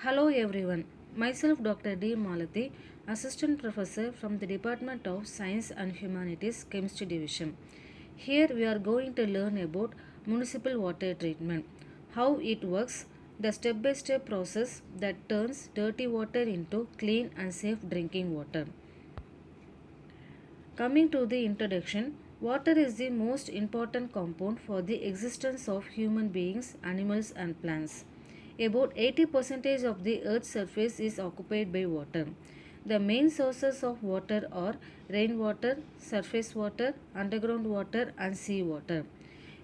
Hello everyone. Myself Dr. D. Malati, Assistant Professor from the Department of Science and Humanities Chemistry Division. Here we are going to learn about municipal water treatment, how it works, the step-by-step process that turns dirty water into clean and safe drinking water. Coming to the introduction, water is the most important compound for the existence of human beings, animals, and plants. About 80% of the Earth's surface is occupied by water. The main sources of water are rainwater, surface water, underground water, and seawater.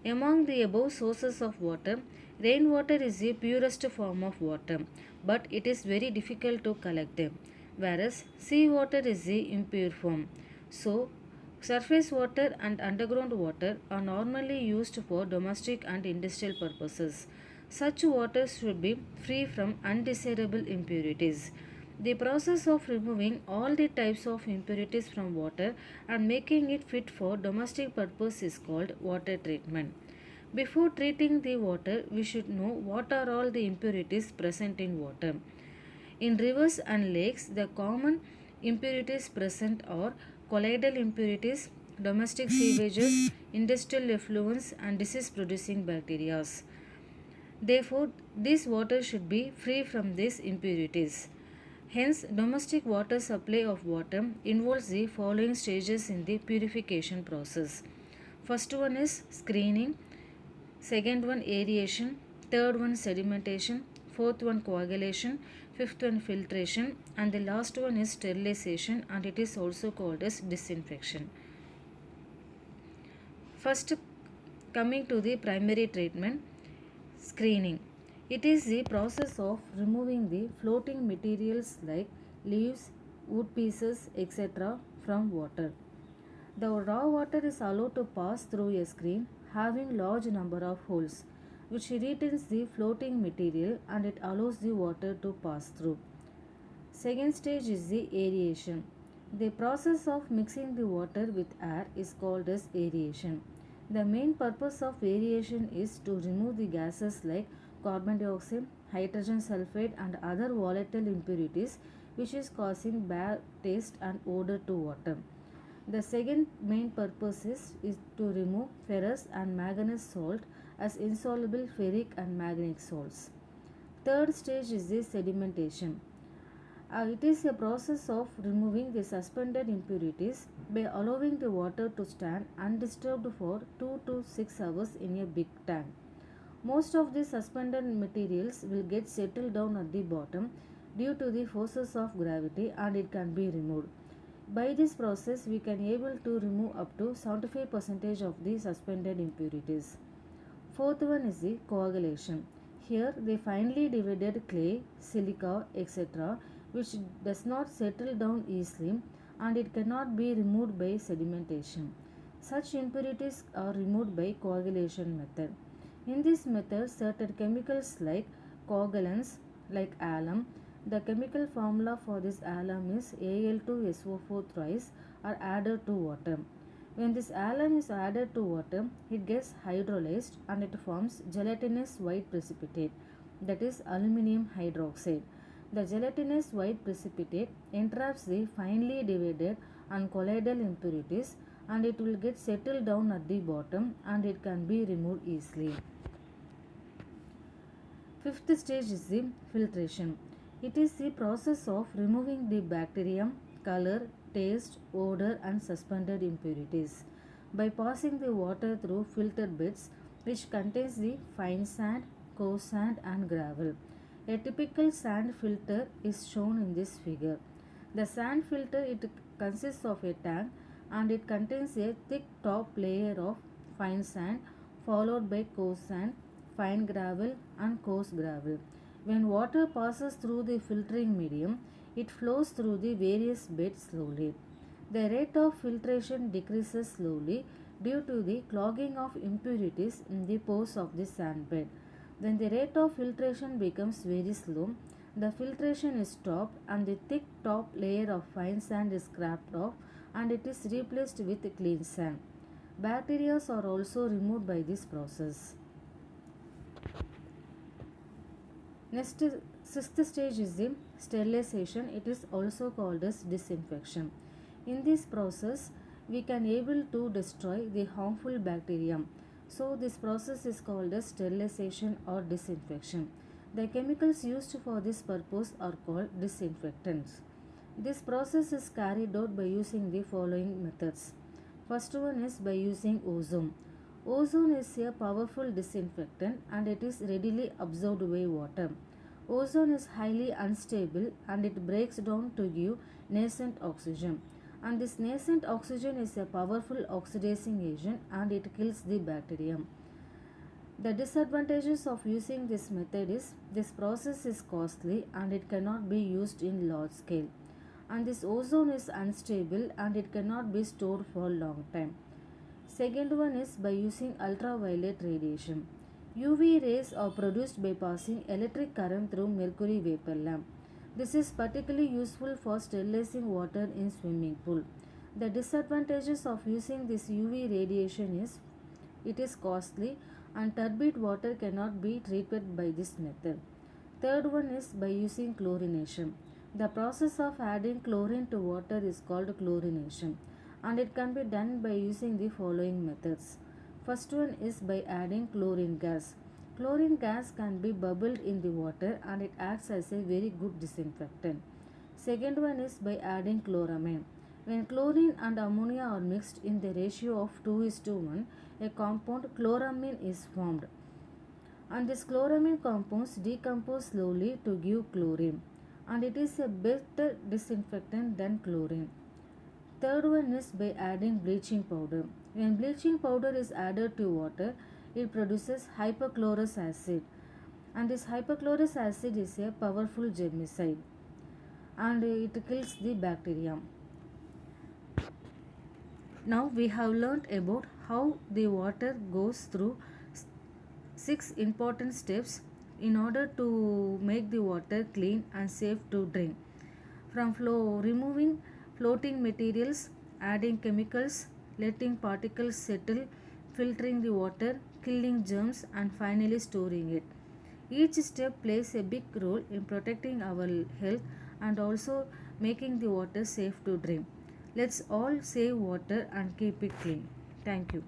Among the above sources of water, rainwater is the purest form of water, but it is very difficult to collect them, whereas seawater is the impure form. So, surface water and underground water are normally used for domestic and industrial purposes. Such water should be free from undesirable impurities. The process of removing all the types of impurities from water and making it fit for domestic purpose is called water treatment. Before treating the water, we should know what are all the impurities present in water. In rivers and lakes, the common impurities present are colloidal impurities, domestic sewages, industrial effluents, and disease producing bacteria. Therefore, this water should be free from these impurities. Hence, domestic water supply of water involves the following stages in the purification process. First one is screening, second one aeration, third one sedimentation, fourth one coagulation, fifth one filtration, and the last one is sterilization, and it is also called as disinfection. First, coming to the primary treatment, screening. It is the process of removing the floating materials like leaves, wood pieces, etc. from water. The raw water is allowed to pass through a screen having large number of holes, which retains the floating material and it allows the water to pass through. Second stage is the aeration. The process of mixing the water with air is called as aeration. The main purpose of aeration is to remove the gases like carbon dioxide, hydrogen sulfide and other volatile impurities which is causing bad taste and odor to water. The second main purpose is to remove ferrous and manganese salt as insoluble ferric and manganic salts. Third stage is the sedimentation. It is a process of removing the suspended impurities by allowing the water to stand undisturbed for 2 to 6 hours in a big tank. Most of the suspended materials will get settled down at the bottom due to the forces of gravity and it can be removed. By this process, we can able to remove up to 75% of the suspended impurities. Fourth one is the coagulation. Here, the finely divided clay, silica, etc., which does not settle down easily and it cannot be removed by sedimentation. Such impurities are removed by coagulation method. In this method, certain chemicals like coagulants, like alum, the chemical formula for this alum is Al2SO4 thrice, are added to water. When this alum is added to water, it gets hydrolyzed and it forms gelatinous white precipitate, that is aluminum hydroxide. The gelatinous white precipitate entraps the finely divided and colloidal impurities and it will get settled down at the bottom and it can be removed easily. Fifth stage is the filtration. It is the process of removing the bacterium, color, taste, odor and suspended impurities by passing the water through filtered beds which contains the fine sand, coarse sand and gravel. A typical sand filter is shown in this figure. The sand filter it consists of a tank and it contains a thick top layer of fine sand followed by coarse sand, fine gravel and coarse gravel. When water passes through the filtering medium, it flows through the various beds slowly. The rate of filtration decreases slowly due to the clogging of impurities in the pores of the sand bed. When the rate of filtration becomes very slow, the filtration is stopped and the thick top layer of fine sand is scraped off and it is replaced with clean sand. Bacteria are also removed by this process. Next, sixth stage is the sterilization. It is also called as disinfection. In this process, we can able to destroy the harmful bacteria. So this process is called as sterilization or disinfection. The chemicals used for this purpose are called disinfectants. This process is carried out by using the following methods. First one is by using ozone. Ozone is a powerful disinfectant and it is readily absorbed by water. Ozone is highly unstable and it breaks down to give nascent oxygen. And this nascent oxygen is a powerful oxidizing agent and it kills the bacterium. The disadvantages of using this method is this process is costly and it cannot be used in large scale. And this ozone is unstable and it cannot be stored for long time. Second one is by using ultraviolet radiation. UV rays are produced by passing electric current through mercury vapor lamp. This is particularly useful for sterilizing water in swimming pool. The disadvantages of using this UV radiation is it is costly and turbid water cannot be treated by this method. Third one is by using chlorination. The process of adding chlorine to water is called chlorination and it can be done by using the following methods. First one is by adding chlorine gas. Chlorine gas can be bubbled in the water and it acts as a very good disinfectant. Second one is by adding chloramine. When chlorine and ammonia are mixed in the ratio of 2:1, a compound chloramine is formed. And these chloramine compounds decompose slowly to give chlorine. And it is a better disinfectant than chlorine. Third one is by adding bleaching powder. When bleaching powder is added to water, it produces hypochlorous acid. And this hypochlorous acid is a powerful germicide and it kills the bacteria. Now we have learnt about how the water goes through six important steps in order to make the water clean and safe to drink. From removing floating materials, adding chemicals, letting particles settle, filtering the water, killing germs, and finally storing it. Each step plays a big role in protecting our health and also making the water safe to drink. Let's all save water and keep it clean. Thank you.